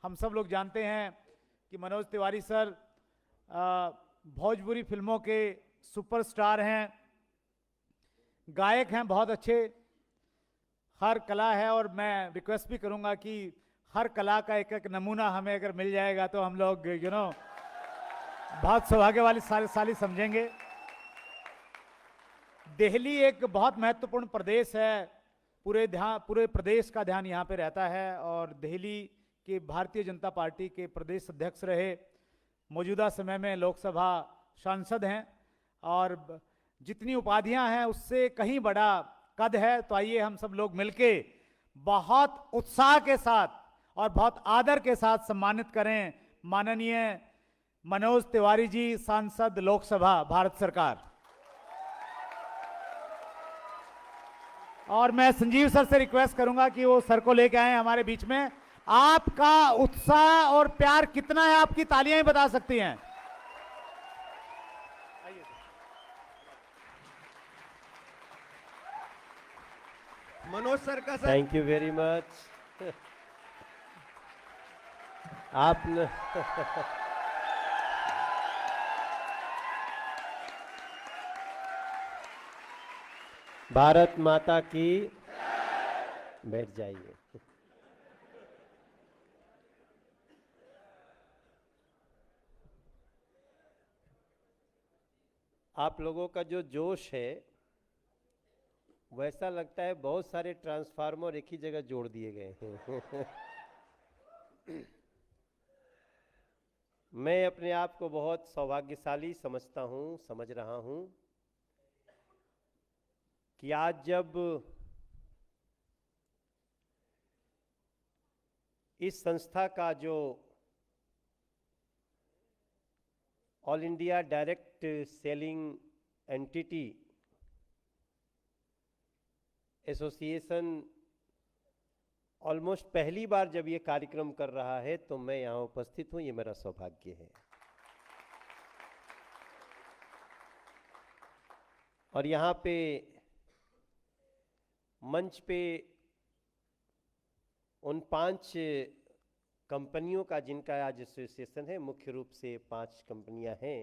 हम सब लोग जानते हैं कि मनोज तिवारी सर भोजपुरी फिल्मों के सुपरस्टार हैं, गायक हैं बहुत अच्छे, हर कला है। और मैं रिक्वेस्ट भी करूंगा कि हर कला का एक एक नमूना हमें अगर मिल जाएगा तो हम लोग बहुत सौभाग्य वाली साली समझेंगे। दिल्ली एक बहुत महत्वपूर्ण प्रदेश है, पूरे प्रदेश का ध्यान यहाँ पे रहता है। और दिल्ली के भारतीय जनता पार्टी के प्रदेश अध्यक्ष रहे, मौजूदा समय में लोकसभा सांसद हैं और जितनी उपाधियां हैं उससे कहीं बड़ा कद है। तो आइए हम सब लोग मिलके बहुत उत्साह के साथ और बहुत आदर के साथ सम्मानित करें माननीय मनोज तिवारी जी, सांसद लोकसभा भारत सरकार। और मैं संजीव सर से रिक्वेस्ट करूंगा कि वो सर को लेके आए हमारे बीच में। आपका उत्साह और प्यार कितना है, आपकी तालियां ही बता सकती हैं। मनोज सर का sir. Thank you very much. आपने भारत माता की, बैठ जाइए। आप लोगों का जो जोश है वैसा लगता है बहुत सारे ट्रांसफार्मर एक ही जगह जोड़ दिए गए हैं। मैं अपने आप को बहुत सौभाग्यशाली समझता हूं, समझ रहा हूं कि आज जब इस संस्था का जो all India direct selling entity association almost पहली बार जब ये कार्यक्रम कर रहा है तो मैं यहाँ उपस्थित हूँ, ये मेरा सौभाग्य है। और यहाँ पे मंच पे उन 5 कंपनियों का जिनका आज एसोसिएशन है, मुख्य रूप से 5 कंपनियां हैं,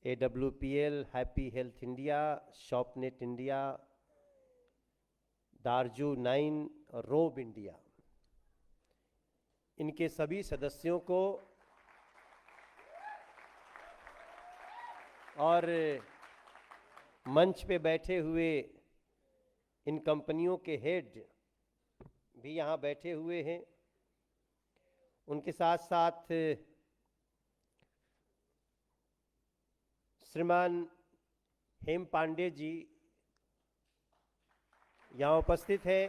AWPL, Happy Health India, Shopnet India, दारजू 9 और रोब इंडिया। इनके सभी सदस्यों को और मंच पे बैठे हुए इन कंपनियों के हेड भी यहाँ बैठे हुए हैं, उनके साथ साथ श्रीमान हेम पांडे जी यहाँ उपस्थित है,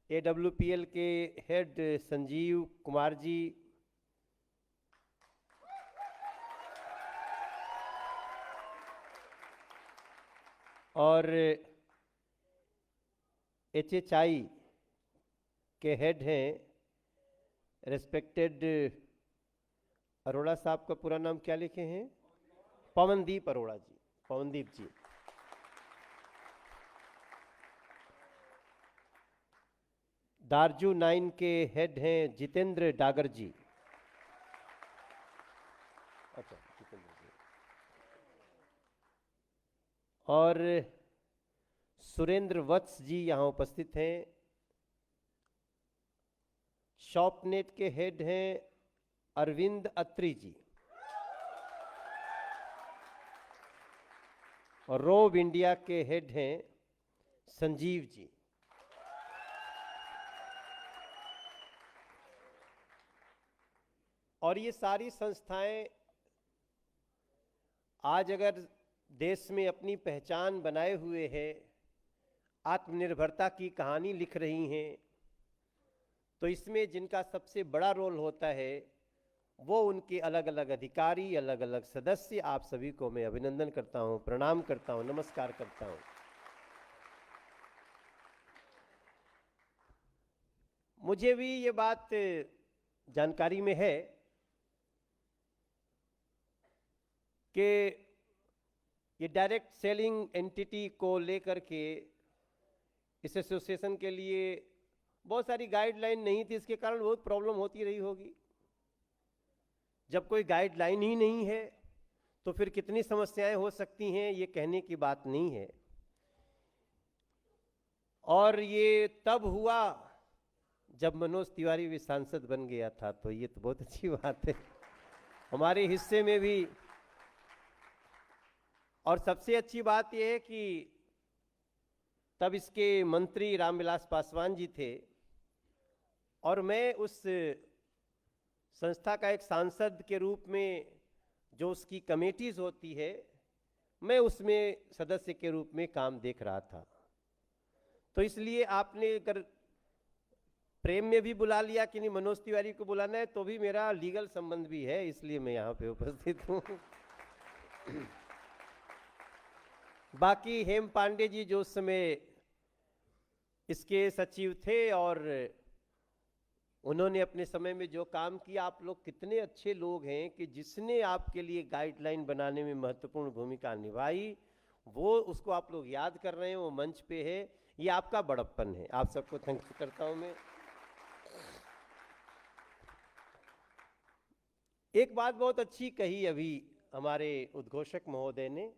AWPL के हेड संजीव कुमार जी, और HHI के हेड हैं रेस्पेक्टेड, अरोड़ा साहब का पूरा नाम क्या लिखे हैं? पवनदीप अरोड़ा जी, पवनदीप जी। दारजू 9 के हेड हैं जितेंद्र डागर जी। अच्छा, जितेंद्र जी। और सुरेंद्र वत्स जी यहाँ उपस्थित हैं। शॉपनेट के हेड हैं अरविंद अत्री जी। और रोब इंडिया के हेड हैं संजीव जी। और ये सारी संस्थाएं आज अगर देश में अपनी पहचान बनाए हुए हैं, आत्मनिर्भरता की कहानी लिख रही हैं, तो इसमें जिनका सबसे बड़ा रोल होता है वो उनके अलग अलग अधिकारी, अलग अलग सदस्य। आप सभी को मैं अभिनंदन करता हूं, प्रणाम करता हूं, नमस्कार करता हूं। मुझे भी ये बात जानकारी में है कि ये डायरेक्ट सेलिंग एंटिटी को लेकर के इस एसोसिएशन के लिए बहुत सारी गाइडलाइन नहीं थी, इसके कारण बहुत प्रॉब्लम होती रही होगी। जब कोई गाइडलाइन ही नहीं है तो फिर कितनी समस्याएं हो सकती हैं, ये कहने की बात नहीं है। और ये तब हुआ जब मनोज तिवारी भी सांसद बन गया था, तो ये तो बहुत अच्छी बात है हमारे हिस्से में भी। और सबसे अच्छी बात यह है कि तब इसके मंत्री रामविलास पासवान जी थे और मैं उस संस्था का एक सांसद के रूप में, जो उसकी कमेटीज होती है, मैं उसमें सदस्य के रूप में काम देख रहा था। तो इसलिए आपने अगर प्रेम में भी बुला लिया कि नहीं मनोज तिवारी को बुलाना है, तो भी मेरा लीगल संबंध भी है, इसलिए मैं यहाँ पे उपस्थित हूँ। बाकी हेम पांडे जी जो उस समय इसके सचिव थे और उन्होंने अपने समय में जो काम किया, आप लोग कितने अच्छे लोग हैं कि जिसने आपके लिए गाइडलाइन बनाने में महत्वपूर्ण भूमिका निभाई, वो उसको आप लोग याद कर रहे हैं, वो मंच पे है, ये आपका बड़प्पन है। आप सबको थैंक यू करता हूं मैं। एक बात बहुत अच्छी कही अभी हमारे उद्घोषक महोदय ने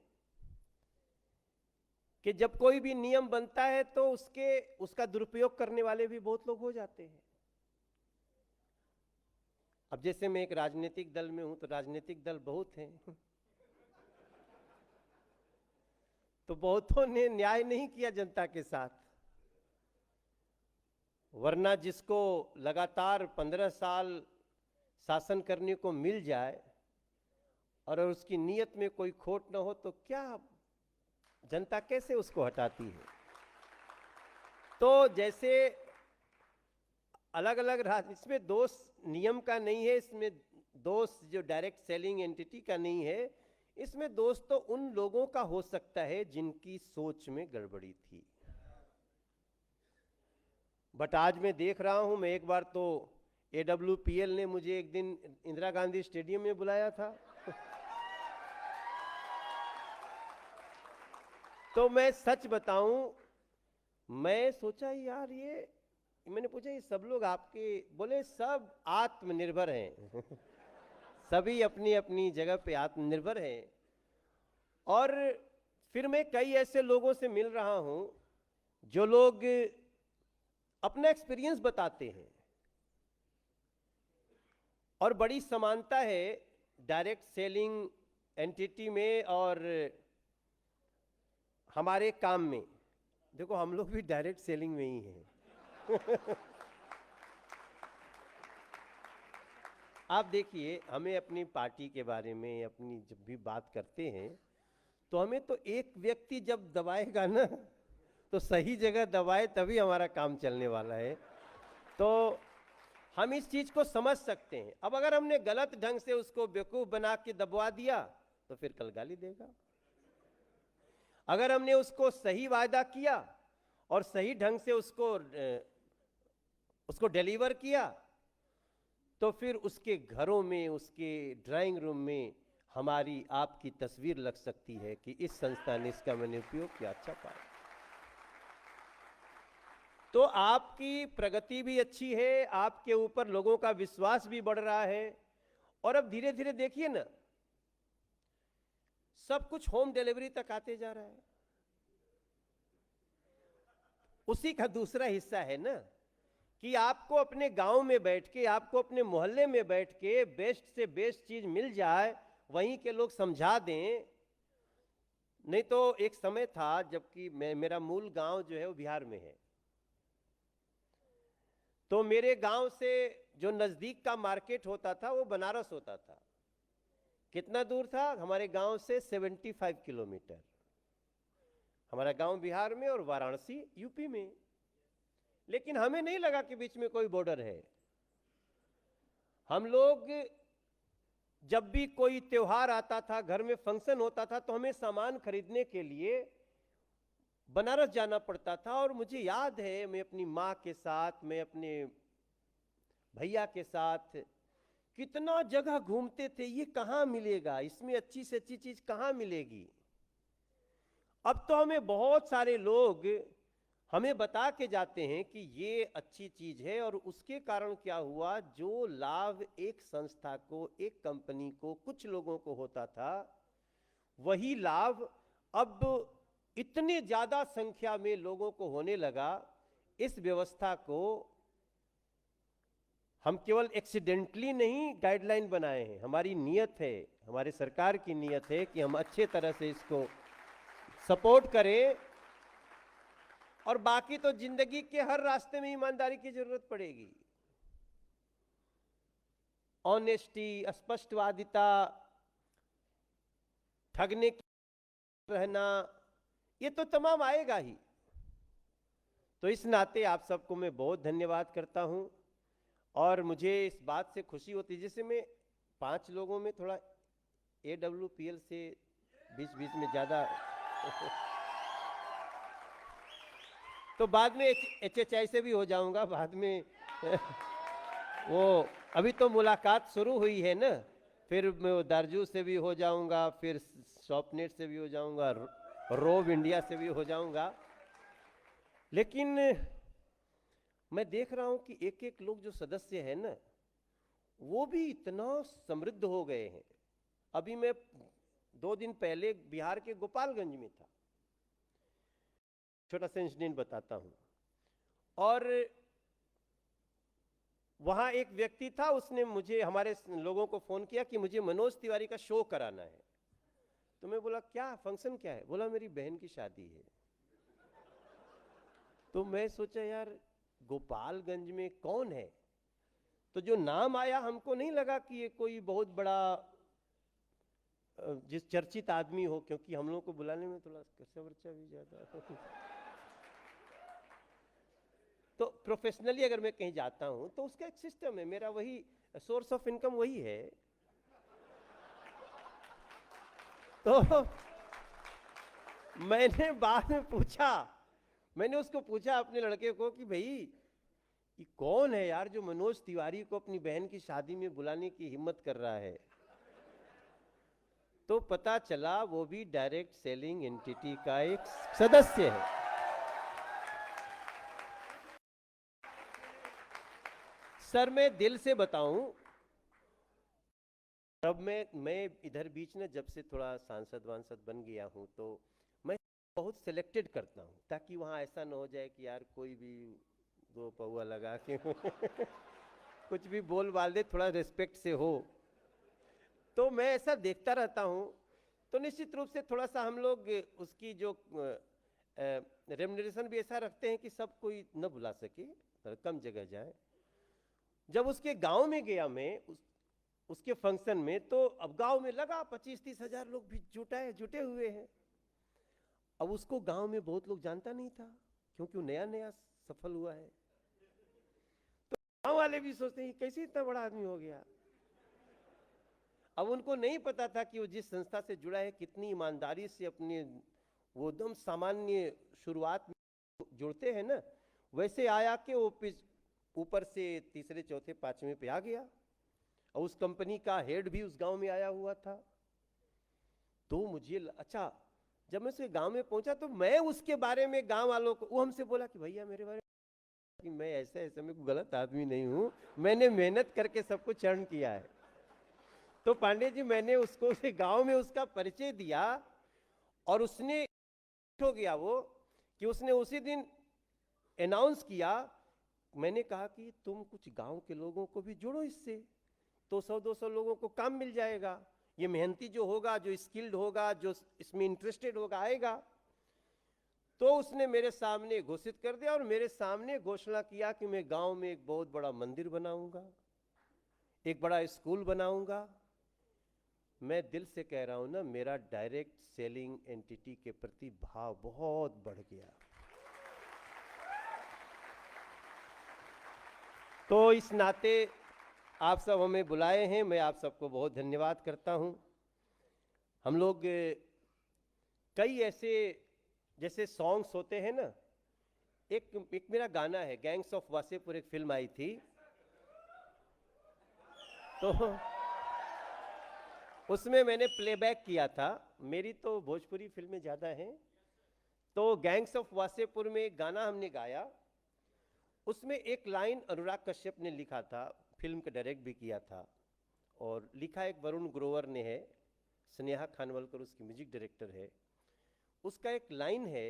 कि जब कोई भी नियम बनता है तो उसका दुरुपयोग करने वाले भी बहुत लोग हो जाते हैं। अब जैसे मैं एक राजनीतिक दल में हूं, तो राजनीतिक दल बहुत हैं तो बहुतों ने न्याय नहीं किया जनता के साथ, वरना जिसको लगातार 15 साल शासन करने को मिल जाए और उसकी नीयत में कोई खोट न हो, तो क्या जनता कैसे उसको हटाती है। तो जैसे अलग अलग इसमें दोष नियम का नहीं है, इसमें दोष जो डायरेक्ट सेलिंग एंटिटी का नहीं है, इसमें दोष तो उन लोगों का हो सकता है जिनकी सोच में गड़बड़ी थी। बट आज मैं देख रहा हूं, मैं एक बार तो AWPL ने मुझे एक दिन इंदिरा गांधी स्टेडियम में बुलाया था तो मैं सच बताऊं, मैं सोचा यार ये, मैंने पूछा ये सब लोग आपके, बोले सब आत्मनिर्भर हैं सभी अपनी अपनी जगह पे आत्मनिर्भर हैं। और फिर मैं कई ऐसे लोगों से मिल रहा हूं जो लोग अपना एक्सपीरियंस बताते हैं और बड़ी समानता है डायरेक्ट सेलिंग एंटिटी में और हमारे काम में। देखो हम लोग भी डायरेक्ट सेलिंग में ही हैं आप देखिए, हमें अपनी पार्टी के बारे में अपनी जब भी बात करते हैं तो हमें तो एक व्यक्ति जब दबाएगा ना तो सही जगह दबाए, तभी हमारा काम चलने वाला है। तो हम इस चीज को समझ सकते हैं। अब अगर हमने गलत ढंग से उसको बेवकूफ बना के दबवा दिया तो फिर कल गाली देगा। अगर हमने उसको सही वायदा किया और सही ढंग से उसको डिलीवर किया तो फिर उसके घरों में, उसके ड्राइंग रूम में हमारी आपकी तस्वीर लग सकती है कि इस संस्था ने इसका मैंने उपयोग किया, अच्छा पाया। तो आपकी प्रगति भी अच्छी है, आपके ऊपर लोगों का विश्वास भी बढ़ रहा है और अब धीरे धीरे देखिए ना, सब कुछ होम डिलीवरी तक आते जा रहा है। उसी का दूसरा हिस्सा है ना कि आपको अपने गांव में बैठ के, आपको अपने मोहल्ले में बैठ के बेस्ट से बेस्ट चीज मिल जाए, वहीं के लोग समझा दें। नहीं तो एक समय था जबकि मेरा मूल गांव जो है वो बिहार में है, तो मेरे गांव से जो नजदीक का मार्केट होता था वो बनारस होता था। कितना दूर था? हमारे गांव से 75 किलोमीटर। हमारा गांव बिहार में और वाराणसी यूपी में। लेकिन हमें नहीं लगा कि बीच में कोई बॉर्डर है। हम लोग जब भी कोई त्योहार आता था, घर में फंक्शन होता था, तो हमें सामान खरीदने के लिए बनारस जाना पड़ता था। और मुझे याद है, मैं अपनी माँ के साथ, मैं अपने भैया के साथ कितना जगह घूमते थे, ये कहाँ मिलेगा, इसमें अच्छी से अच्छी चीज कहाँ मिलेगी। अब तो हमें बहुत सारे लोग हमें बता के जाते हैं कि ये अच्छी चीज है, और उसके कारण क्या हुआ, जो लाभ एक संस्था को, एक कंपनी को, कुछ लोगों को होता था, वही लाभ अब इतने ज्यादा संख्या में लोगों को होने लगा। इस व्यवस्था को हम केवल एक्सीडेंटली नहीं गाइडलाइन बनाए हैं, हमारी नियत है, हमारे सरकार की नियत है कि हम अच्छे तरह से इसको सपोर्ट करें। और बाकी तो जिंदगी के हर रास्ते में ईमानदारी की जरूरत पड़ेगी। ऑनेस्टी, स्पष्टवादिता, ठगने की रहना, ये तो तमाम आएगा ही। तो इस नाते आप सबको मैं बहुत धन्यवाद करता हूं, और मुझे इस बात से खुशी होती है, जैसे मैं 5 लोगों में थोड़ा AWPL से बीच बीच में ज्यादा तो बाद में HHI से भी हो जाऊंगा बाद में वो अभी तो मुलाकात शुरू हुई है ना, फिर मैं दारजू से भी हो जाऊंगा, फिर शॉपनेट से भी हो जाऊंगा, रोव इंडिया से भी हो जाऊंगा। लेकिन मैं देख रहा हूं कि एक एक लोग जो सदस्य है ना, वो भी इतना समृद्ध हो गए हैं। अभी मैं 2 दिन पहले बिहार के गोपालगंज में था, छोटा सा इंसिडेंट बताता हूं। और वहां एक व्यक्ति था, उसने मुझे, हमारे लोगों को फोन किया कि मुझे मनोज तिवारी का शो कराना है। तो मैं बोला क्या फंक्शन क्या है? बोला मेरी बहन की शादी है। तो मैं सोचा यार गोपालगंज में कौन है, तो जो नाम आया हमको नहीं लगा कि ये कोई बहुत बड़ा जिस चर्चित आदमी हो, क्योंकि हम लोगों को बुलाने में थोड़ा खर्चा वर्चा भी ज्यादा तो प्रोफेशनली अगर मैं कहीं जाता हूं तो उसका एक सिस्टम है, मेरा वही सोर्स ऑफ इनकम वही है। तो मैंने बाद में पूछा, मैंने उसको पूछा अपने लड़के को कि भाई ये कौन है यार जो मनोज तिवारी को अपनी बहन की शादी में बुलाने की हिम्मत कर रहा है? तो पता चला वो भी डायरेक्ट सेलिंग एंटिटी का एक सदस्य है। सर मैं दिल से बताऊं, अब मैं इधर बीच में जब से थोड़ा सांसद वांसद बन गया हूं, तो मैं बहुत सिलेक्टेड करता हूं, ताकि वहां ऐसा ना हो जाए कि यार कोई भी 2 पौआ लगा के कुछ भी बोल बाल दे, थोड़ा रिस्पेक्ट से हो। तो मैं ऐसा देखता रहता हूं, तो निश्चित रूप से थोड़ा सा हम लोग उसकी जो रेम्युनरेशन भी ऐसा रखते हैं कि सब कोई न बुला सके, कम जगह जाए। जब उसके गांव में गया मैं उसके फंक्शन में, तो अब गांव में लगा 25-30 हजार लोग भी जुटे हुए हैं। अब उसको गांव में बहुत लोग जानता नहीं था, क्योंकि वो नया नया सफल हुआ है। तो गांव वाले भी सोचते हैं कैसे इतना बड़ा आदमी हो गया। अब उनको नहीं पता था कि वो जिस संस्था से जुड़ा है कितनी ईमानदारी से अपने वो एकदम सामान्य शुरुआत में जुड़ते हैं ना, वैसे आया कि वो ऊपर से 3रे 4थे 5वें पे आ गया, और उस कंपनी का हेड भी उस गांव में आया हुआ था। तो मुझे अच्छा, जब मैं उसके गांव में पहुंचा तो मैं उसके बारे में गांव वालों को, वो हमसे बोला कि भैया मेरे बारे में कि मैं ऐसे मैं कोई गलत आदमी नहीं हूं, मैंने मेहनत करके सब कुछ अर्न किया है। तो पांडे जी मैंने उसको उसे गांव में उसका परिचय दिया, और उसने हो गया वो कि उसने उसी दिन अनाउंस किया, मैंने कहा कि तुम कुछ गांव के लोगों को भी जोड़ो इससे, तो 100-200 लोगों को काम मिल जाएगा। ये मेहनती जो होगा, जो स्किल्ड होगा, जो इसमें इंटरेस्टेड होगा, आएगा। तो उसने मेरे सामने घोषित कर दिया, और मेरे सामने घोषणा किया कि मैं गांव में एक बहुत बड़ा मंदिर बनाऊंगा, एक बड़ा स्कूल बनाऊंगा। मैं दिल से कह रहा हूं ना, मेरा डायरेक्ट सेलिंग एंटिटी के प्रति भाव बहुत बढ़ गया। तो इस नाते आप सब हमें बुलाए हैं, मैं आप सबको बहुत धन्यवाद करता हूं। हम लोग कई ऐसे जैसे सॉन्ग्स होते हैं ना, एक मेरा गाना है गैंग्स ऑफ वासेपुर, एक फिल्म आई थी, तो उसमें मैंने प्लेबैक किया था। मेरी तो भोजपुरी फिल्में ज्यादा हैं, तो गैंग्स ऑफ वासेपुर में एक गाना हमने गाया, उसमें एक लाइन अनुराग कश्यप ने लिखा था, फिल्म का डायरेक्ट भी किया था, और लिखा एक वरुण ग्रोवर ने है, स्नेहा खानवलकर उसकी म्यूजिक डायरेक्टर है। उसका एक लाइन है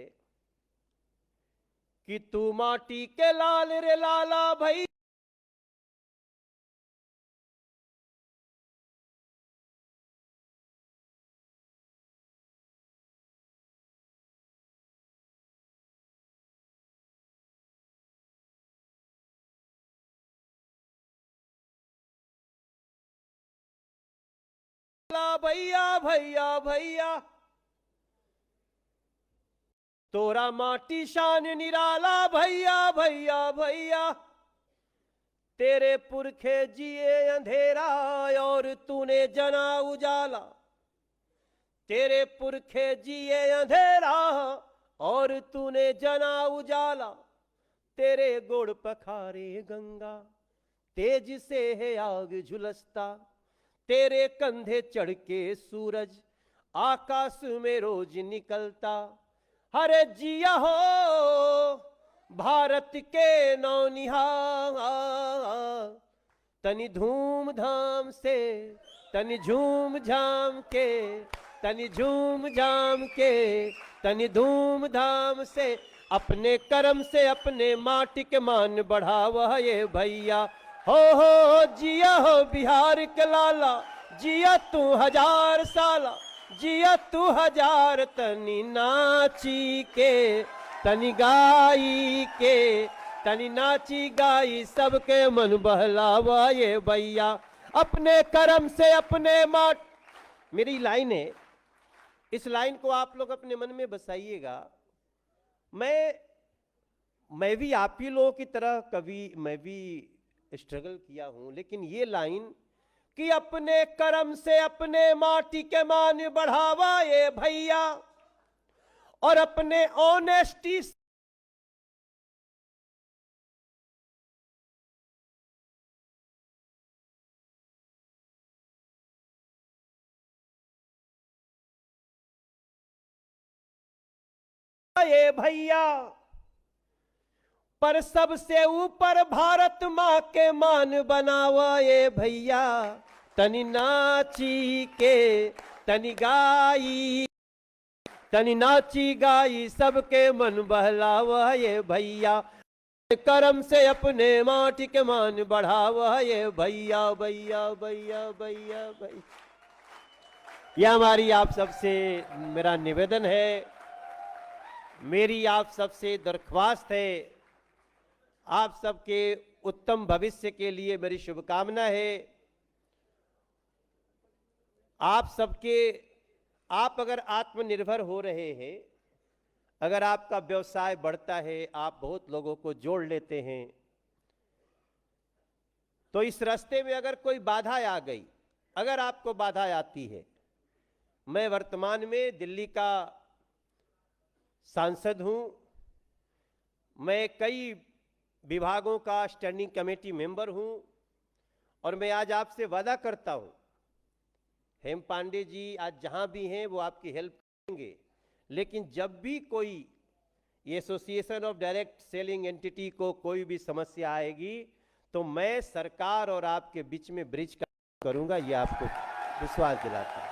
कि तू माटी के लाल रे लाला भाई, भैया भैया भैया तोरा माटी शान निराला, भैया भैया भैया तेरे पुरखे जिए अंधेरा और तूने जना उजाला, तेरे पुरखे जिए अंधेरा और तूने जना उजाला, तेरे गोड़ पखारे गंगा तेज से है आग झुलसता, तेरे कंधे चढ़ के सूरज आकाश में रोज निकलता। हरे जिया हो भारत के नौनिहाल, तनि धूमधाम से तनि झूम झाम के, तनि झूम झाम के तनि धूमधाम से, अपने कर्म से अपने माटी के मान बढ़ावा ये भैया। हो जिया हो बिहार के लाला, जिया तू 1000 साला, जिया तू 1000, तनि नाची के तनि गाई के, तनि नाची गाई सबके मन बहलावा ये भैया, अपने कर्म से अपने माट। मेरी लाइन है, इस लाइन को आप लोग अपने मन में बसाइएगा। मैं भी आप ही लोगों की तरह कभी मैं भी स्ट्रगल किया हूं, लेकिन ये लाइन कि अपने कर्म से अपने माटी के मान बढ़ावा ये भैया, और अपने ऑनेस्टी ये भैया, पर सबसे ऊपर भारत माँ के मान बनावा ये भैया, तनि नाची के तनि गाई, तनि नाची गाई सबके मन बहलावा ये भैया, कर्म से अपने माटी के मान बढ़ावा ये भैया भैया भैया भैया भैया। यह हमारी आप सबसे मेरा निवेदन है, मेरी आप सबसे दरख्वास्त है, आप सबके उत्तम भविष्य के लिए मेरी शुभकामना है। आप अगर आत्मनिर्भर हो रहे हैं, अगर आपका व्यवसाय बढ़ता है, आप बहुत लोगों को जोड़ लेते हैं, तो इस रास्ते में अगर कोई बाधा आ गई, अगर आपको बाधा आती है, मैं वर्तमान में दिल्ली का सांसद हूं, मैं कई विभागों का स्टैंडिंग कमेटी मेंबर हूं, और मैं आज आपसे वादा करता हूं, हेम पांडे जी आज जहां भी हैं वो आपकी हेल्प करेंगे, लेकिन जब भी कोई association of direct selling entity को कोई भी समस्या आएगी, तो मैं सरकार और आपके बीच में ब्रिज करूंगा, ये आपको विश्वास दिलाता हूं।